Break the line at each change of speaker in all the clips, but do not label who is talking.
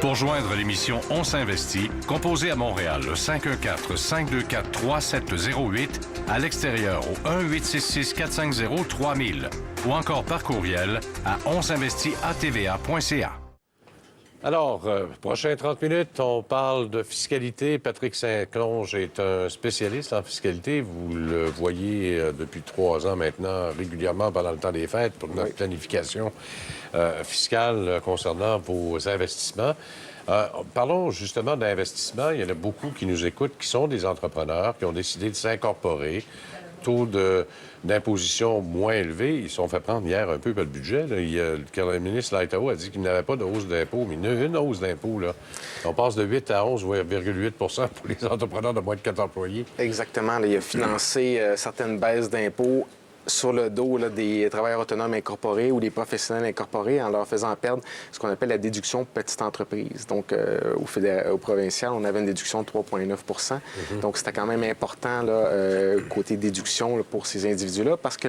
Pour joindre l'émission On s'investit, composez à Montréal le 514-524-3708, à l'extérieur au 1-866-450-3000 ou encore par courriel à onsinvestit@tva.ca.
Alors, prochain 30 minutes, on parle de fiscalité. Patrick Saint-Onge est un spécialiste en fiscalité. Vous le voyez depuis 3 ans maintenant, régulièrement pendant le temps des fêtes, pour notre planification fiscale concernant vos investissements. Parlons justement d'investissement. Il y en a beaucoup qui nous écoutent, qui sont des entrepreneurs, qui ont décidé de s'incorporer. Taux d'imposition moins élevé. Ils se sont fait prendre hier un peu par le budget. Là. Le ministre Lighthill a dit qu'il n'avait pas de hausse d'impôt, mais il y a une hausse d'impôt. Là. On passe de 8 à 11,8 pour les entrepreneurs de moins de 4 employés.
Exactement. Là, il a financé certaines baisses d'impôts sur le dos là, des travailleurs autonomes incorporés ou des professionnels incorporés en leur faisant perdre ce qu'on appelle la déduction petite entreprise. Donc, au provincial, on avait une déduction de 3,9 Donc, c'était quand même important là, côté déduction là, pour ces individus-là parce que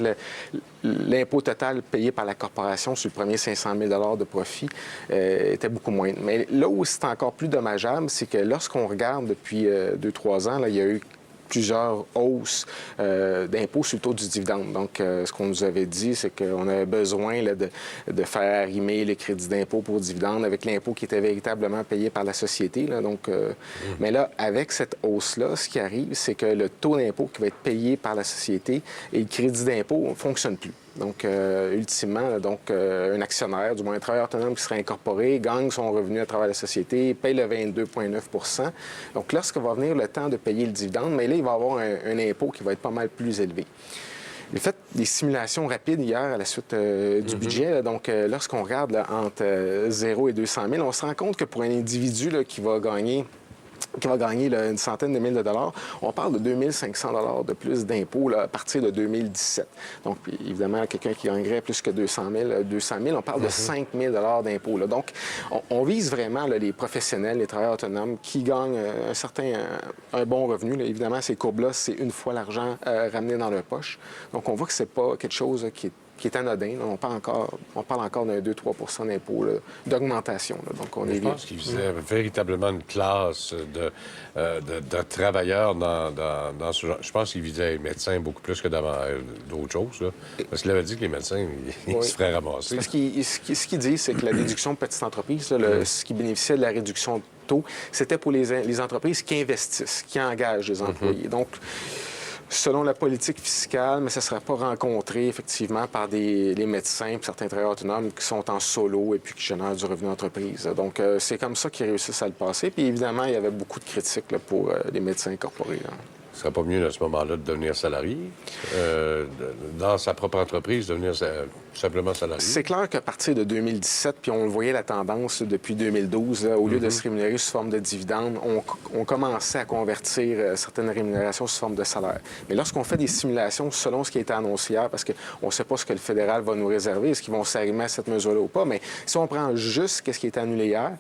l'impôt total payé par la corporation sur le premier 500 000 de profit était beaucoup moins. Mais là où c'est encore plus dommageable, c'est que lorsqu'on regarde depuis 2-3 ans, là, il y a eu plusieurs hausses d'impôts sur le taux du dividende. Donc, ce qu'on nous avait dit, c'est qu'on avait besoin là, de faire arrimer les crédits d'impôt pour dividende avec l'impôt qui était véritablement payé par la société. Là. Donc, mais là, avec cette hausse-là, ce qui arrive, c'est que le taux d'impôt qui va être payé par la société et le crédit d'impôt ne fonctionne plus. Donc, ultimement, un actionnaire, du moins un travailleur autonome qui serait incorporé, gagne son revenu à travers la société, paye le 22,9 Donc, lorsqu'il va venir le temps de payer le dividende, mais là, il va avoir un impôt qui va être pas mal plus élevé. J'ai fait des simulations rapides hier à la suite du budget. Là. Donc, lorsqu'on regarde là, entre 0 et 200 000, on se rend compte que pour un individu là, qui va gagner là, une centaine de mille de dollars, on parle de 2 500 de plus d'impôts à partir de 2017. Donc, évidemment, quelqu'un qui gagnerait plus que 200 000, on parle de 5 000 d'impôts. Là. Donc, on vise vraiment là, les professionnels, les travailleurs autonomes qui gagnent un bon revenu. Là. Évidemment, ces courbes-là, c'est une fois l'argent ramené dans leur poche. Donc, on voit que c'est pas quelque chose qui est anodin. Là. On parle encore d'un 2-3 d'impôt, d'augmentation. Donc,
je pense qu'il faisait véritablement une classe de travailleurs dans ce genre. Je pense qu'il visait les médecins beaucoup plus que d'autres choses. Là. Parce qu'il avait dit que les médecins, ils se feraient ramasser.
Parce ce qu'il dit, c'est que la déduction de petite entreprise, là, ce qui bénéficiait de la réduction de taux, c'était pour les entreprises qui investissent, qui engagent les employés. Donc, selon la politique fiscale, mais ça ne sera pas rencontré effectivement par les médecins et certains travailleurs autonomes qui sont en solo et puis qui génèrent du revenu d'entreprise. Donc, c'est comme ça qu'ils réussissent à le passer. Puis évidemment, il y avait beaucoup de critiques là, pour les médecins incorporés. Là.
Ce ne serait pas mieux à ce moment-là de devenir salarié, dans sa propre entreprise, devenir simplement salarié?
C'est clair qu'à partir de 2017, puis on le voyait la tendance depuis 2012, là, au lieu de se rémunérer sous forme de dividendes, on commençait à convertir certaines rémunérations sous forme de salaire. Mais lorsqu'on fait des simulations selon ce qui a été annoncé hier, parce qu'on ne sait pas ce que le fédéral va nous réserver, est-ce qu'ils vont s'arrimer à cette mesure-là ou pas, mais si on prend juste ce qui a été annulé hier,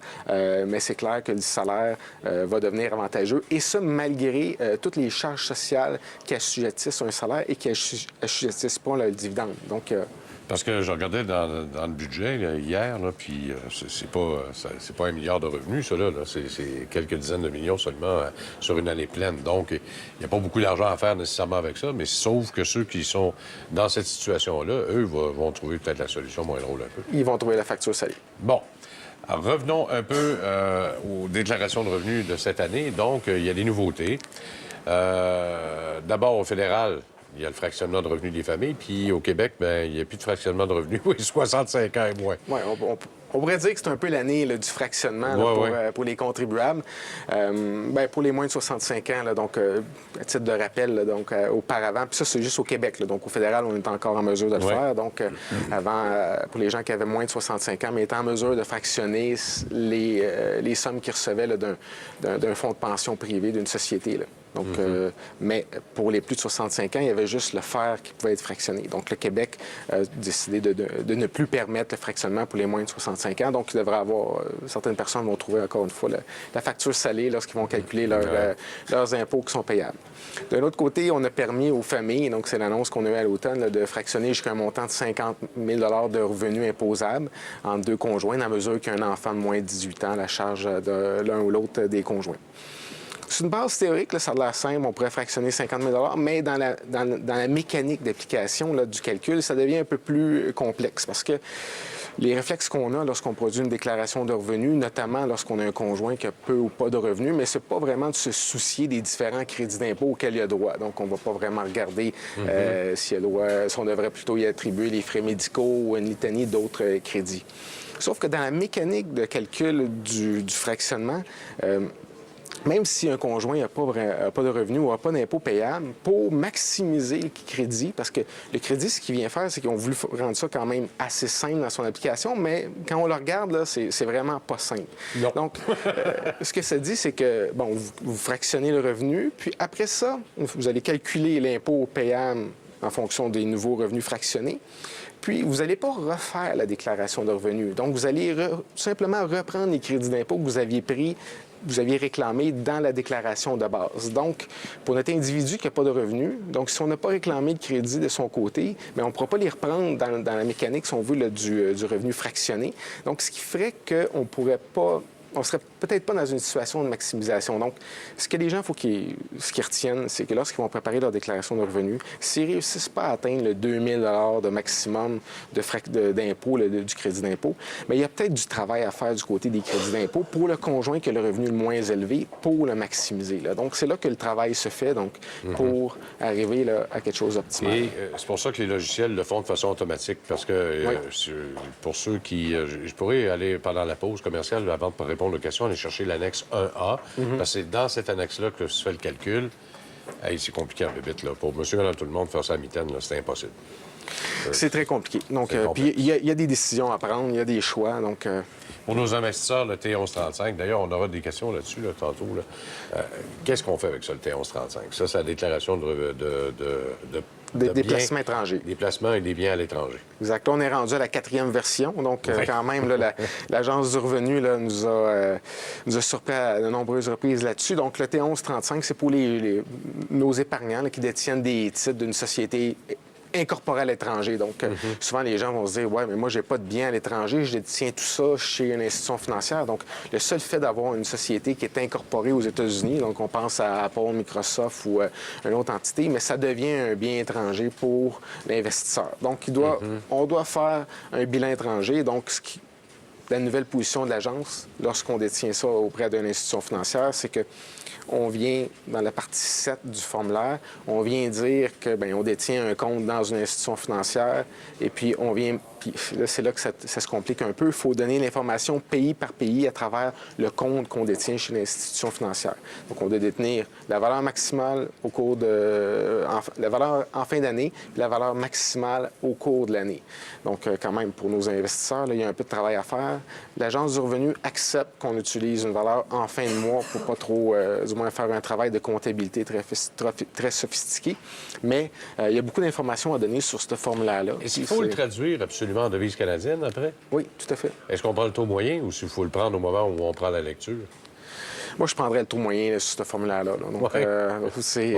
mais c'est clair que le salaire va devenir avantageux, et ça malgré toutes les charges sociales qui assujettissent un salaire et qui assujettissent pas le dividende. Donc,
parce que je regardais dans le budget là, hier, là, puis c'est pas 1 milliard de revenus, ça, là. C'est quelques dizaines de millions seulement sur une année pleine. Donc, il n'y a pas beaucoup d'argent à faire nécessairement avec ça, mais sauf que ceux qui sont dans cette situation-là, eux, vont trouver peut-être la solution moins drôle un peu.
Ils vont trouver la facture salée.
Bon. Alors, revenons un peu aux déclarations de revenus de cette année. Donc, il y a des nouveautés. D'abord, au fédéral, il y a le fractionnement de revenus des familles, puis au Québec, bien, il n'y a plus de fractionnement de revenus, 65 ans et moins.
Oui, on pourrait dire que c'est un peu l'année là, du fractionnement là, pour les contribuables. Pour les moins de 65 ans, là, donc, à titre de rappel, là, donc, auparavant, puis ça, c'est juste au Québec. Là, donc, au fédéral, on est encore en mesure de le faire. Donc, avant, pour les gens qui avaient moins de 65 ans, mais étaient en mesure de fractionner les sommes qu'ils recevaient là, d'un fonds de pension privé, d'une société. Là. Donc, mais pour les plus de 65 ans, il y avait juste le fer qui pouvait être fractionné. Donc, le Québec a décidé de ne plus permettre le fractionnement pour les moins de 65 ans. Donc, il devrait avoir... certaines personnes vont trouver, encore une fois, la facture salée lorsqu'ils vont calculer leurs impôts qui sont payables. D'un autre côté, on a permis aux familles, donc c'est l'annonce qu'on a eue à l'automne, là, de fractionner jusqu'à un montant de 50 000 de revenus imposables entre deux conjoints, à mesure qu'un enfant de moins de 18 ans, la charge de l'un ou l'autre des conjoints. C'est une base théorique, là, ça a l'air simple, on pourrait fractionner 50 000 mais dans la mécanique d'application du calcul, ça devient un peu plus complexe parce que les réflexes qu'on a lorsqu'on produit une déclaration de revenus, notamment lorsqu'on a un conjoint qui a peu ou pas de revenus, mais c'est pas vraiment de se soucier des différents crédits d'impôt auxquels il y a droit. Donc, on va pas vraiment regarder si on devrait plutôt y attribuer les frais médicaux ou une litanie d'autres crédits. Sauf que dans la mécanique de calcul du fractionnement, même si un conjoint n'a pas de revenus ou n'a pas d'impôt payable, pour maximiser le crédit, parce que le crédit, ce qu'il vient faire, c'est qu'ils ont voulu rendre ça quand même assez simple dans son application, mais quand on le regarde, là, c'est vraiment pas simple.
Non.
Donc, ce que ça dit, c'est que, bon, vous fractionnez le revenu, puis après ça, vous allez calculer l'impôt payable en fonction des nouveaux revenus fractionnés. Puis, vous n'allez pas refaire la déclaration de revenus. Donc, vous allez simplement reprendre les crédits d'impôt que vous aviez pris, vous aviez réclamé dans la déclaration de base. Donc, pour notre individu qui n'a pas de revenus, donc si on n'a pas réclamé de crédit de son côté, mais on ne pourra pas les reprendre dans la mécanique, si on veut, du revenu fractionné. Donc, ce qui ferait qu'on ne pourrait pas... On serait peut-être pas dans une situation de maximisation. Donc, ce que les gens, ce qu'ils retiennent, c'est que lorsqu'ils vont préparer leur déclaration de revenus, s'ils ne réussissent pas à atteindre le 2 000 de maximum d'impôt, du crédit d'impôt, bien, il y a peut-être du travail à faire du côté des crédits d'impôt pour le conjoint qui a le revenu le moins élevé pour le maximiser. Là. Donc, c'est là que le travail se fait, donc, pour arriver là, à quelque chose d'optimal.
Et c'est pour ça que les logiciels le font de façon automatique, parce que pour ceux qui... je pourrais aller pendant la pause commerciale, avant de répondre aux questions, aller chercher l'annexe 1A, parce que c'est dans cette annexe-là que se fait le calcul. Hey, c'est compliqué en bébite, là. Pour monsieur, madame, tout le monde, faire ça à mitaine, c'est impossible.
C'est très compliqué. Donc, puis il y a des décisions à prendre, il y a des choix, donc...
Pour nos investisseurs, le T1135, d'ailleurs, on aura des questions là-dessus tantôt. Là. Qu'est-ce qu'on fait avec ça, le T1135? Ça, c'est la déclaration
des placements étrangers.
Des placements et des biens à l'étranger.
Exact. On est rendu à la 4e version. Donc, quand même, là, l'Agence du revenu là, nous a surpris à de nombreuses reprises là-dessus. Donc, le T1135, c'est pour nos épargnants là, qui détiennent des titres d'une société incorporé à l'étranger. Donc, souvent, les gens vont se dire « Ouais, mais moi, j'ai pas de biens à l'étranger, je détiens tout ça chez une institution financière. » Donc, le seul fait d'avoir une société qui est incorporée aux États-Unis, donc on pense à Apple, Microsoft ou une autre entité, mais ça devient un bien étranger pour l'investisseur. Donc, on doit faire un bilan étranger. Donc, la nouvelle position de l'agence, lorsqu'on détient ça auprès d'une institution financière, c'est que on vient, dans la partie 7 du formulaire, on vient dire que bien, on détient un compte dans une institution financière et puis on vient... Puis là, c'est là que ça se complique un peu. Il faut donner l'information pays par pays à travers le compte qu'on détient chez l'institution financière. Donc, on doit détenir la valeur maximale au cours de... la valeur en fin d'année puis la valeur maximale au cours de l'année. Donc, quand même, pour nos investisseurs, là, il y a un peu de travail à faire. L'Agence du revenu accepte qu'on utilise une valeur en fin de mois pour pas trop, du moins, faire un travail de comptabilité très sophistiqué. Mais il y a beaucoup d'informations à donner sur ce formulaire-là.
Est-ce qu'il faut le traduire absolument en devise canadienne après?
Oui, tout à fait.
Est-ce qu'on prend le taux moyen ou s'il faut le prendre au moment où on prend la lecture?
Moi, je prendrais le taux moyen là, sur ce formulaire-là. Donc, c'est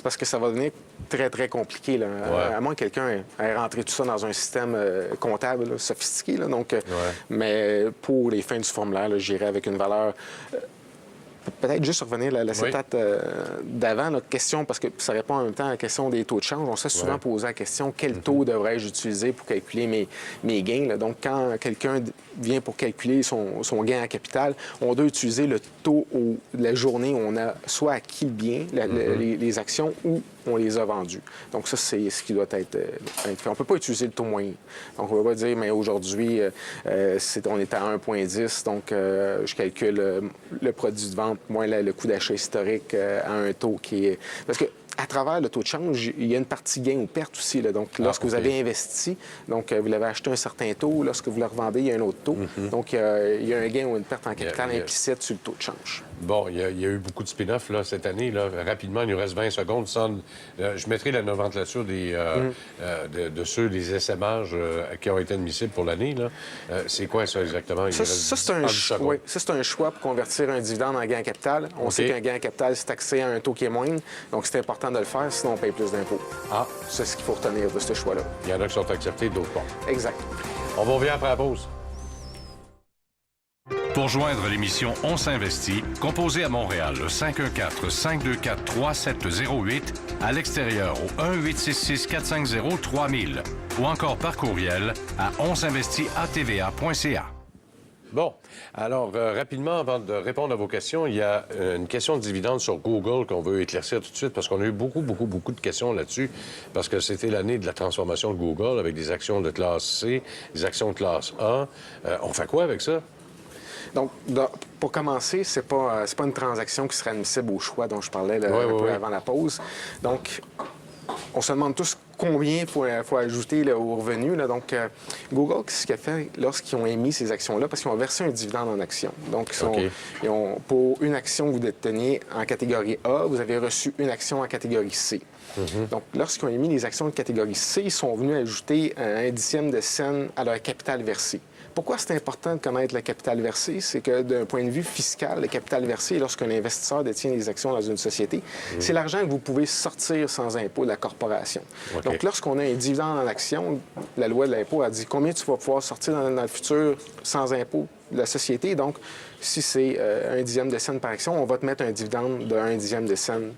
parce que ça va devenir très, très compliqué. Là. À moins que quelqu'un ait rentré tout ça dans un système comptable là, sophistiqué. Là. Donc, mais pour les fins du formulaire, j'irais avec une valeur... Peut-être juste revenir à la citate d'avant, notre question, parce que ça répond en même temps à la question des taux de change. On s'est souvent posé la question, quel taux devrais-je utiliser pour calculer mes gains? Là? Donc, quand quelqu'un vient pour calculer son gain en capital, on doit utiliser le taux de la journée où on a soit acquis le bien, les actions, ou on les a vendues. Donc, ça, c'est ce qui doit être fait. On ne peut pas utiliser le taux moyen. Donc, on ne va pas dire, mais aujourd'hui, on est à 1,10, donc je calcule le produit de vente moins le coût d'achat historique à un taux qui est... Parce que à travers le taux de change, il y a une partie gain ou perte aussi. Là. Donc, lorsque vous avez investi, donc vous l'avez acheté un certain taux, lorsque vous le revendez, il y a un autre taux. Donc, il y a un gain ou une perte en capital implicite sur le taux de change.
Bon, il y a eu beaucoup de spin-off là, cette année. Là. Rapidement, il nous reste 20 secondes. Je mettrai la nomenclature de ceux, des SMH qui ont été admissibles pour l'année. C'est quoi ça exactement?
Ça, c'est un choix pour convertir un dividende en gain en capital. On sait qu'un gain en capital, c'est taxé à un taux qui est moindre. Donc, c'est important de le faire, sinon on paye plus d'impôts.
Ah.
C'est ce qu'il faut retenir de ce choix-là.
Il y en a qui sont acceptés, d'autres pas.
Exact.
On va revenir après la pause.
Pour joindre l'émission On s'investit, composez à Montréal le 514-524-3708, à l'extérieur au 1-866-450-3000 ou encore par courriel à onsinvestit@tva.ca.
Bon, alors rapidement, avant de répondre à vos questions, il y a une question de dividende sur Google qu'on veut éclaircir tout de suite parce qu'on a eu beaucoup de questions là-dessus parce que c'était l'année de la transformation de Google avec des actions de classe C, des actions de classe A. On fait quoi avec ça?
Donc, pour commencer, c'est pas une transaction qui serait admissible au choix dont je parlais avant la pause. Donc, on se demande tous combien il faut ajouter là, au revenu. Là. Donc, Google, ce qu'il a fait lorsqu'ils ont émis ces actions-là, parce qu'ils ont versé un dividende en actions. Donc, pour une action que vous déteniez en catégorie A, vous avez reçu une action en catégorie C. Donc, lorsqu'ils ont émis les actions de catégorie C, ils sont venus ajouter un dixième de scène à leur capital versé. Pourquoi c'est important de connaître le capital versé? C'est que d'un point de vue fiscal, le capital versé, lorsqu'un investisseur détient des actions dans une société, c'est l'argent que vous pouvez sortir sans impôt de la corporation. Donc, lorsqu'on a un dividende en action, la loi de l'impôt a dit combien tu vas pouvoir sortir dans le futur sans impôt de la société. Donc, si c'est un dixième de scène par action, on va te mettre un dividende de 1 dixième de scène.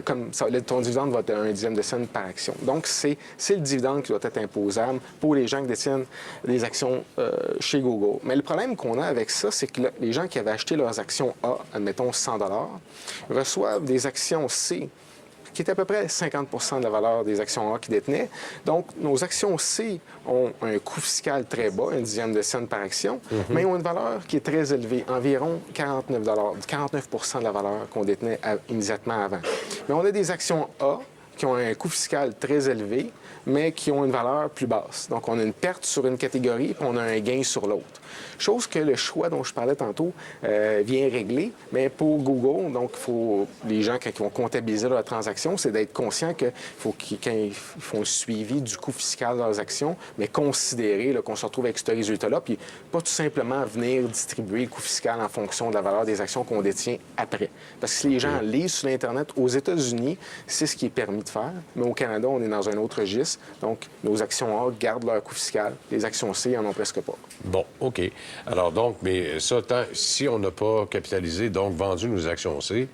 Comme ça, ton dividende va être 1 dixième de scène par action. Donc, c'est le dividende qui doit être imposable pour les gens qui détiennent des actions chez Google. Mais le problème qu'on a avec ça, c'est que les gens qui avaient acheté leurs actions A, admettons 100 $, reçoivent des actions C qui est à peu près 50 de la valeur des actions A qu'ils détenaient. Donc, nos actions C ont un coût fiscal très bas, 1 dixième de scène par action, mais ils ont une valeur qui est très élevée, environ 49 de la valeur qu'on détenait immédiatement avant. Mais on a des actions A qui ont un coût fiscal très élevé, mais qui ont une valeur plus basse. Donc, on a une perte sur une catégorie, puis on a un gain sur l'autre. Chose que le choix dont je parlais tantôt vient régler, mais pour Google, donc, les gens, quand ils vont comptabiliser leurs transactions, c'est d'être conscient qu'il faut quand ils font le suivi du coût fiscal de leurs actions, mais considérer qu'on se retrouve avec ce résultat-là, puis pas tout simplement venir distribuer le coût fiscal en fonction de la valeur des actions qu'on détient après. Parce que si les gens lisent sur l'Internet, aux États-Unis, c'est ce qui est permis de faire, mais au Canada, on est dans un autre registre. Donc, nos actions A gardent leur coût fiscal. Les actions C, ils n'en ont presque pas.
Bon, OK. Alors donc, mais ça, si on n'a pas capitalisé, donc vendu nos actions C,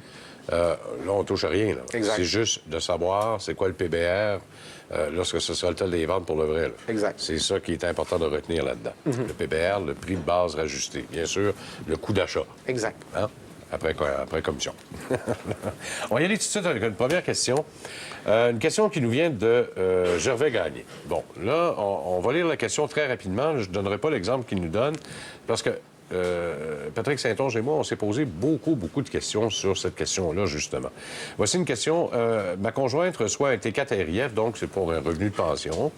là, on ne touche à rien. C'est juste de savoir c'est quoi le PBR lorsque ce sera le temps de les vendre pour le vrai. Là.
Exact.
C'est ça qui est important de retenir là-dedans. Le PBR, le prix de base rajusté. Bien sûr, le coût d'achat.
Exact.
Hein? Après commission. On va y aller tout de suite avec une première question. Une question qui nous vient de Gervais Gagné. Bon, là, on va lire la question très rapidement. Je ne donnerai pas l'exemple qu'il nous donne parce que Patrick Saint-Onge et moi, on s'est posé beaucoup de questions sur cette question-là, justement. Voici une question. Ma conjointe reçoit un T4 RIF, donc c'est pour un revenu de pension,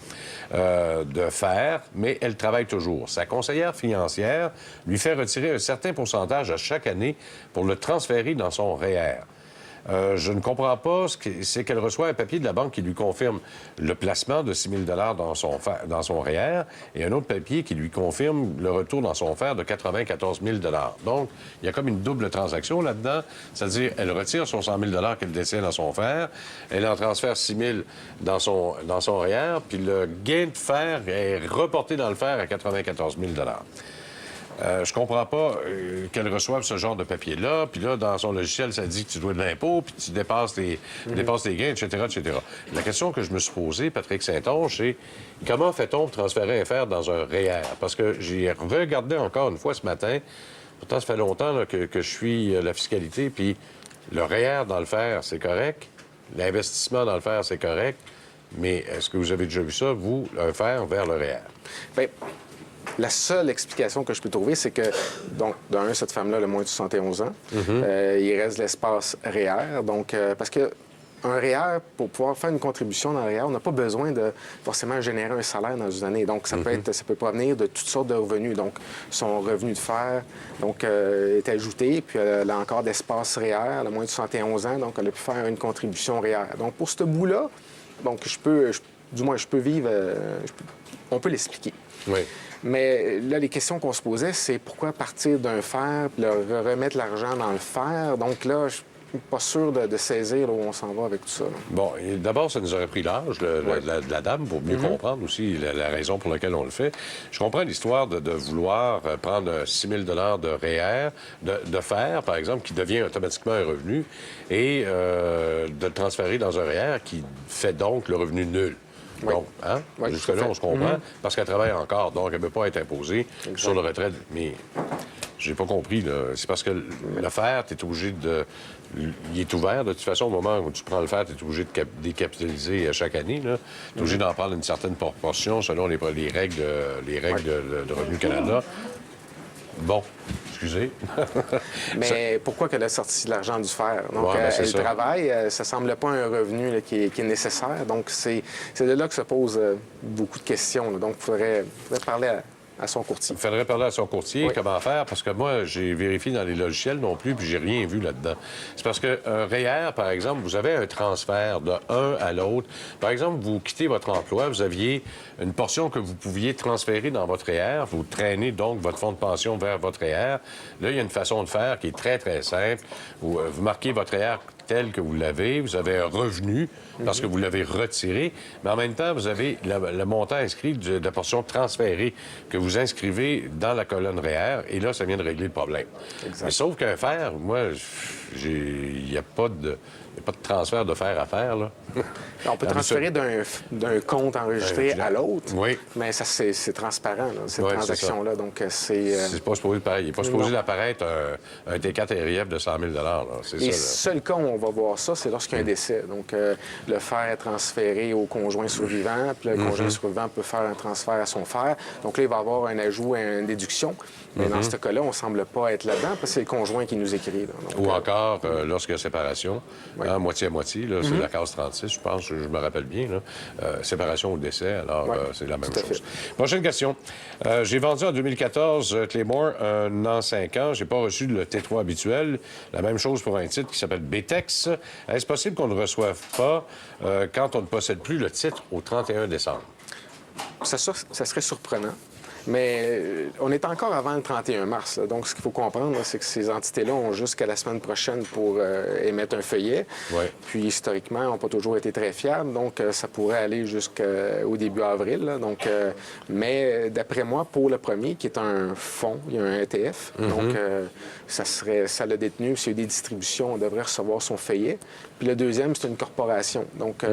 de fer, mais elle travaille toujours. Sa conseillère financière lui fait retirer un certain pourcentage à chaque année pour le transférer dans son REER. Je ne comprends pas c'est qu'elle reçoit un papier de la banque qui lui confirme le placement de 6 000 $ dans son REER et un autre papier qui lui confirme le retour dans son fer de 94 000 $. Donc, il y a comme une double transaction là-dedans. C'est-à-dire, elle retire son 100 000 $ qu'elle détient dans son fer, elle en transfère 6 000 dans son REER, puis le gain de fer est reporté dans le fer à 94 000 $. Je comprends pas qu'elle reçoive ce genre de papier-là. Puis là, dans son logiciel, ça dit que tu dois de l'impôt, puis tu dépasses tes gains, etc., etc. La question que je me suis posée, Patrick Saint-Onge, c'est comment fait-on pour transférer un fer dans un REER? Parce que j'ai regardé encore une fois ce matin. Pourtant, ça fait longtemps là, que je suis la fiscalité, puis le REER dans le fer, c'est correct. L'investissement dans le fer, c'est correct. Mais est-ce que vous avez déjà vu ça, vous, un fer vers le REER?
Bien, la seule explication que je peux trouver, c'est que, donc, d'un, cette femme-là a moins de 71 ans. Il reste de l'espace REER. Donc, parce que un REER, pour pouvoir faire une contribution dans le REER, on n'a pas besoin de forcément générer un salaire dans une année. Donc, ça peut provenir de toutes sortes de revenus. Donc, son revenu de fer est ajouté, puis elle a encore d'espace REER, elle a moins de 71 ans, donc elle a pu faire une contribution REER. Donc, pour ce bout-là, donc, je peux vivre, on peut l'expliquer.
Oui.
Mais là, les questions qu'on se posait, c'est pourquoi partir d'un fer, puis remettre l'argent dans le fer. Donc là, je suis pas sûr de saisir là, où on s'en va avec tout ça. Là.
Bon, d'abord, ça nous aurait pris l'âge de la dame pour mieux comprendre aussi la raison pour laquelle on le fait. Je comprends l'histoire de vouloir prendre 6 000 de REER, de fer, par exemple, qui devient automatiquement un revenu, et de le transférer dans un REER qui fait donc le revenu nul.
Oui.
Donc, hein?
Oui,
Jusque-là, on se comprend, parce qu'elle travaille encore, donc elle ne peut pas être imposée sur le retrait. Mais j'ai pas compris, là. C'est parce que le fer, tu es obligé de... Il est ouvert, de toute façon, au moment où tu prends le fer, tu es obligé de décapitaliser chaque année. Tu es obligé d'en prendre une certaine proportion selon les règles de Revenu Canada. Bon, excusez.
Mais pourquoi qu'elle a sorti de l'argent du fer? Donc, elle travaille, ça semble pas un revenu là, qui est nécessaire. Donc, c'est de là que se posent beaucoup de questions. Là. Donc, il faudrait parler à son courtier.
Il faudrait parler à son courtier, comment faire, parce que moi, j'ai vérifié dans les logiciels non plus, puis j'ai rien vu là-dedans. C'est parce qu'un REER, par exemple, vous avez un transfert de un à l'autre. Par exemple, vous quittez votre emploi, vous aviez une portion que vous pouviez transférer dans votre REER, vous traînez donc votre fonds de pension vers votre REER. Là, il y a une façon de faire qui est très, très simple. Vous marquez votre REER tel que vous l'avez, vous avez un revenu parce que vous l'avez retiré, mais en même temps, vous avez le montant inscrit de la portion transférée que vous inscrivez dans la colonne REER, et là, ça vient de régler le problème.
Exact.
Mais sauf qu'un fer, moi, il n'y a pas de transfert de fer à faire, là.
On peut transférer d'un compte enregistré à l'autre,
oui.
mais ça, c'est transparent, là, cette transaction-là. Donc, c'est...
C'est pas supposé pareil. Il n'est pas supposé d'apparaître un T4 RIF de 100 000 là. C'est ça,
Et
là.
seul cas où on va voir ça, c'est lorsqu'il y a un décès. Donc, le fer est transféré au conjoint survivant, puis le conjoint survivant peut faire un transfert à son frère. Donc là, il va y avoir un ajout à une déduction. Mais dans ce cas-là, on ne semble pas être là-dedans, parce que c'est le conjoint qui nous écrit. Là. Donc,
ou encore, lorsqu'il y a séparation, moitié à moitié, là, c'est la case 36, je pense, je me rappelle bien. Là. Séparation ou décès, alors c'est la même chose. Prochaine question. J'ai vendu en 2014 Claymore un an 5 ans. J'ai pas reçu le T3 habituel. La même chose pour un titre qui s'appelle BTEX. Est-ce possible qu'on ne reçoive pas quand on ne possède plus le titre au 31 décembre?
Ça serait surprenant. Mais on est encore avant le 31 mars. Là. Donc, ce qu'il faut comprendre, c'est que ces entités-là ont jusqu'à la semaine prochaine pour émettre un feuillet.
Ouais.
Puis, historiquement, ils n'ont pas toujours été très fiables. Donc, ça pourrait aller jusqu'au début avril. Là. Donc, mais d'après moi, pour le premier, qui est un fonds, il y a un ETF. Donc, ça l'a détenu. S'il y a eu des distributions, on devrait recevoir son feuillet. Puis le deuxième, c'est une corporation. Donc,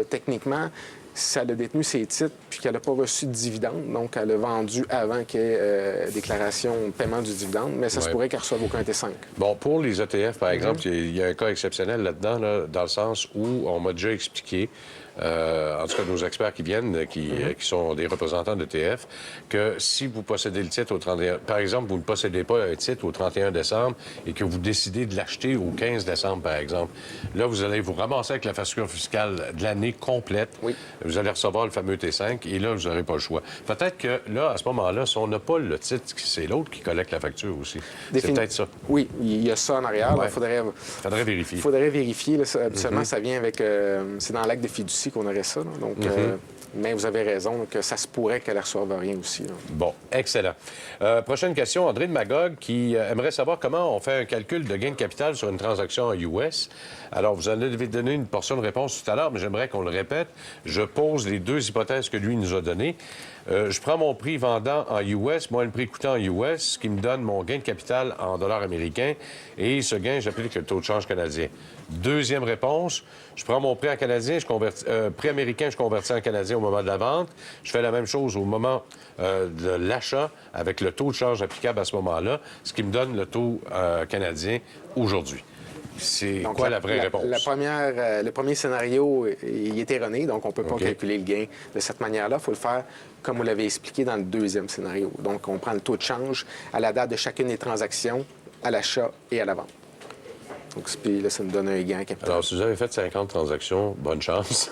techniquement, si elle a détenu ses titres puis qu'elle n'a pas reçu de dividende, donc elle a vendu avant qu'il y ait déclaration de paiement du dividende, mais ça se pourrait qu'elle ne reçoive aucun T5.
Bon, pour les ETF, par exemple, il y a un cas exceptionnel là-dedans, là, dans le sens où on m'a déjà expliqué, en tout cas nos experts qui viennent, qui sont des représentants d'ETF, que si vous possédez le titre au 31... Par exemple, vous ne possédez pas un titre au 31 décembre et que vous décidez de l'acheter au 15 décembre, par exemple, là, vous allez vous ramasser avec la facture fiscale de l'année complète.
Oui.
Vous allez recevoir le fameux T5 et là, vous n'aurez pas le choix. Peut-être que là, à ce moment-là, si on n'a pas le titre, c'est l'autre qui collecte la facture aussi. C'est peut-être ça.
Oui, il y a ça en arrière.
Ouais.
Il faudrait
vérifier.
Il faudrait vérifier. Là, habituellement, ça vient avec... c'est dans l'acte de fiducie qu'on aurait ça. Là. Donc, mais vous avez raison que ça se pourrait qu'elle ne reçoive rien aussi. Là.
Bon, excellent. Prochaine question, André de Magog qui aimerait savoir comment on fait un calcul de gain de capital sur une transaction en US. Alors, vous en avez donné une portion de réponse tout à l'heure, mais j'aimerais qu'on le répète. Je pose les deux hypothèses que lui nous a données. Je prends mon prix vendant en US, moi le prix coûtant en US, ce qui me donne mon gain de capital en dollars américains, et ce gain, j'applique le taux de change canadien. Deuxième réponse, je prends mon prix en canadien, prix américain, je convertis en canadien au moment de la vente. Je fais la même chose au moment de l'achat avec le taux de change applicable à ce moment-là, ce qui me donne le taux canadien aujourd'hui. C'est quoi la vraie réponse?
Le premier scénario, il est erroné, donc on ne peut pas calculer le gain de cette manière-là. Il faut le faire comme vous l'avez expliqué dans le deuxième scénario. Donc, on prend le taux de change à la date de chacune des transactions, à l'achat et à la vente. Donc, puis là, ça nous donne un gain capital.
Alors, si vous avez fait 50 transactions, bonne chance.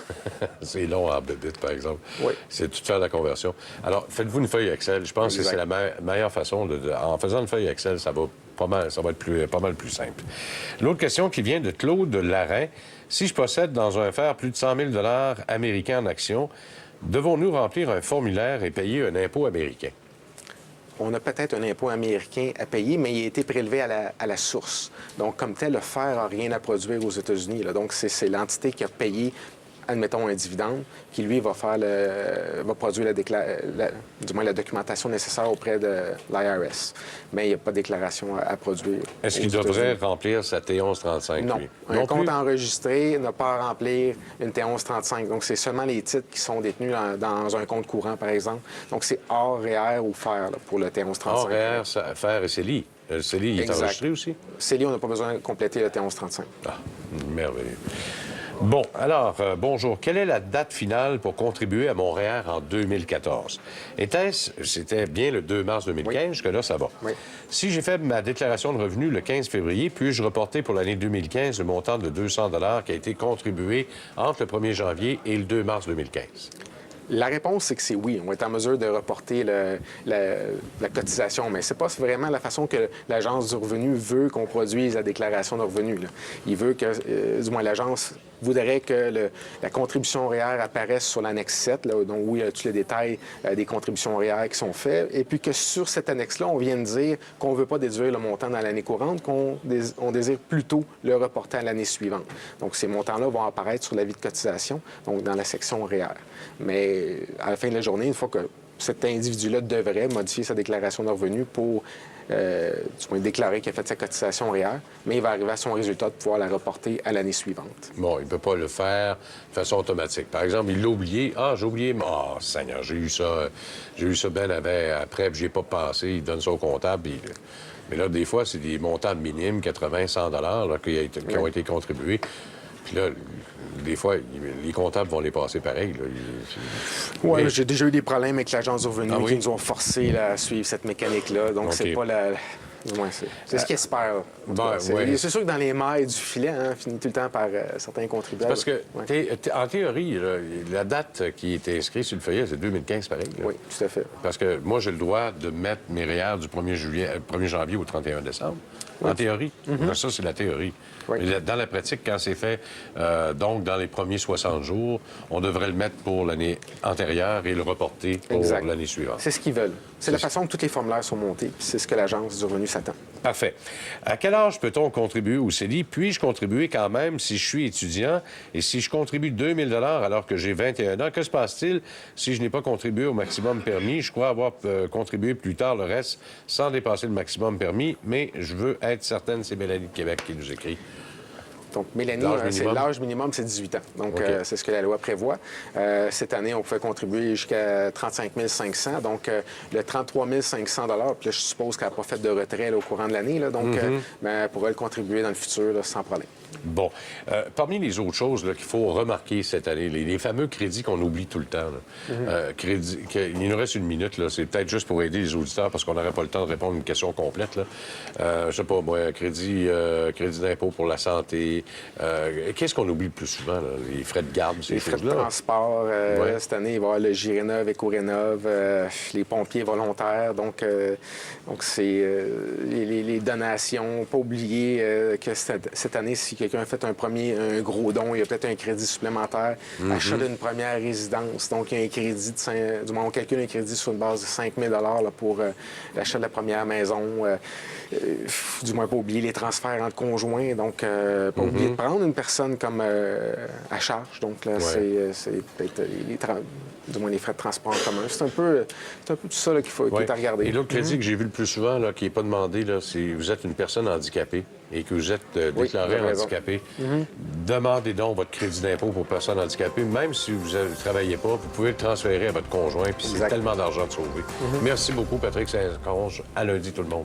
C'est long en bébite, par exemple.
Oui.
C'est tout faire la conversion. Alors, faites-vous une feuille Excel. Je pense que c'est la meilleure façon. En faisant une feuille Excel, ça va être pas mal plus simple. L'autre question qui vient de Claude Larrain. Si je possède dans un fer plus de 100 000 $ américains en actions, devons-nous remplir un formulaire et payer un impôt américain?
On a peut-être un impôt américain à payer, mais il a été prélevé à la source. Donc, comme tel, le fer n'a rien à produire aux États-Unis. Donc, c'est l'entité qui a payé, admettons, un dividende, qui, lui, va produire la documentation nécessaire auprès de l'IRS. Mais il n'y a pas de déclaration à produire.
Est-ce qu'il devrait remplir sa T1135,
non.
lui?
Un compte enregistré n'a pas à remplir une T1135. Donc, c'est seulement les titres qui sont détenus dans un compte courant, par exemple. Donc, c'est hors REER ou FER pour le T1135.
Hors REER, FER et CELI. Le CELI, il est enregistré aussi?
CELI, on n'a pas besoin de compléter le T1135.
Ah, merveilleux. Bon, alors, bonjour. Quelle est la date finale pour contribuer à mon REER en 2014? C'était bien le 2 mars 2015,
oui.
Jusque-là, ça va.
Oui.
Si j'ai fait ma déclaration de revenus le 15 février, puis-je reporter pour l'année 2015 le montant de 200 $ qui a été contribué entre le 1er janvier et le 2 mars 2015?
La réponse, c'est que c'est oui. On va être en mesure de reporter la cotisation, mais c'est pas vraiment la façon que l'Agence du revenu veut qu'on produise la déclaration de revenus. Là. Il veut que, du moins, l'Agence voudrait que la contribution REER apparaisse sur l'annexe 7, là, donc où il y a tous les détails des contributions REER qui sont faits, et puis que sur cette annexe-là, on vient de dire qu'on ne veut pas déduire le montant dans l'année courante, qu'on désire plutôt le reporter à l'année suivante. Donc, ces montants-là vont apparaître sur l'avis de cotisation, donc dans la section REER. Mais à la fin de la journée, une fois que cet individu-là devrait modifier sa déclaration de revenus pour déclarer qu'il a fait sa cotisation REER, mais il va arriver à son résultat de pouvoir la reporter à l'année suivante.
Bon, il ne peut pas le faire de façon automatique. Par exemple, il l'a oublié. Ah, j'ai oublié. Ah, Seigneur, j'ai eu ça bien après, puis j'ai pas pensé. Il donne ça au comptable. Mais là, des fois, c'est des montants minimes, 80, 100 $ qui ont été contribués. Puis là, des fois, les comptables vont les passer pareil.
Oui, j'ai déjà eu des problèmes avec l'Agence du revenu qui
oui?
nous ont forcé à suivre cette mécanique-là. Donc, c'est pas la... Ouais, c'est ce qu'ils espèrent. C'est sûr que dans les mailles du filet, finit tout le temps par certains contribuables.
Parce que, en théorie, la date qui est inscrite sur le feuillet, c'est 2015, pareil. Là.
Oui, tout à fait.
Parce que moi, j'ai le droit de mettre mes REER du 1er janvier au 31 décembre. Oui. En théorie. Ça, c'est la théorie. Oui. Dans la pratique, quand c'est fait, donc dans les premiers 60 jours, on devrait le mettre pour l'année antérieure et le reporter pour l'année suivante.
C'est ce qu'ils veulent. C'est la façon que tous les formulaires sont montés, puis c'est ce que l'Agence du revenu s'attend.
Parfait. À quel âge peut-on contribuer au CELI? Puis-je contribuer quand même si je suis étudiant? Et si je contribue 2 000 $ alors que j'ai 21 ans, que se passe-t-il si je n'ai pas contribué au maximum permis? Je crois avoir contribué plus tard le reste sans dépasser le maximum permis, mais je veux être certaine, c'est Mélanie de Québec qui nous écrit.
Donc, Mélanie, l'âge minimum, c'est 18 ans. Donc, c'est ce que la loi prévoit. Cette année, on pouvait contribuer jusqu'à 35 500. Donc, le 33 500 $, puis là, je suppose qu'elle n'a pas fait de retrait au courant de l'année. Donc, elle pourrait le contribuer dans le futur sans problème.
Bon. Parmi les autres choses qu'il faut remarquer cette année, les fameux crédits qu'on oublie tout le temps. Il nous reste une minute. C'est peut-être juste pour aider les auditeurs parce qu'on n'aurait pas le temps de répondre à une question complète. Là. Je sais pas, moi, crédit d'impôt pour la santé. Qu'est-ce qu'on oublie le plus souvent? Là? Les frais de garde, ces choses-là?
Les frais de transport. Cette année, il va y avoir le Girénov, Éco-Rénov, les pompiers volontaires. Donc c'est les donations. Pas oublier que cette année, si quelqu'un a fait un gros don, il y a peut-être un crédit supplémentaire. Achat d'une première résidence. Donc, il y a un crédit du moins, on calcule un crédit sur une base de 5 000 $ pour l'achat de la première maison. Du moins, pas oublier les transferts entre conjoints. Donc, pas oublier de prendre une personne comme à charge. Donc, là, c'est peut-être du moins les frais de transport en commun. C'est un peu tout ça qu'il faut qu'il est à regarder.
Et l'autre crédit que j'ai vu le plus souvent, qui n'est pas demandé, c'est vous êtes une personne handicapée et que vous êtes déclaré handicapé. Demandez donc votre crédit d'impôt pour personnes handicapées. Même si vous ne travaillez pas, vous pouvez le transférer à votre conjoint. Puis c'est tellement d'argent de sauver. Merci beaucoup, Patrick Saint-Onge. À lundi, tout le monde.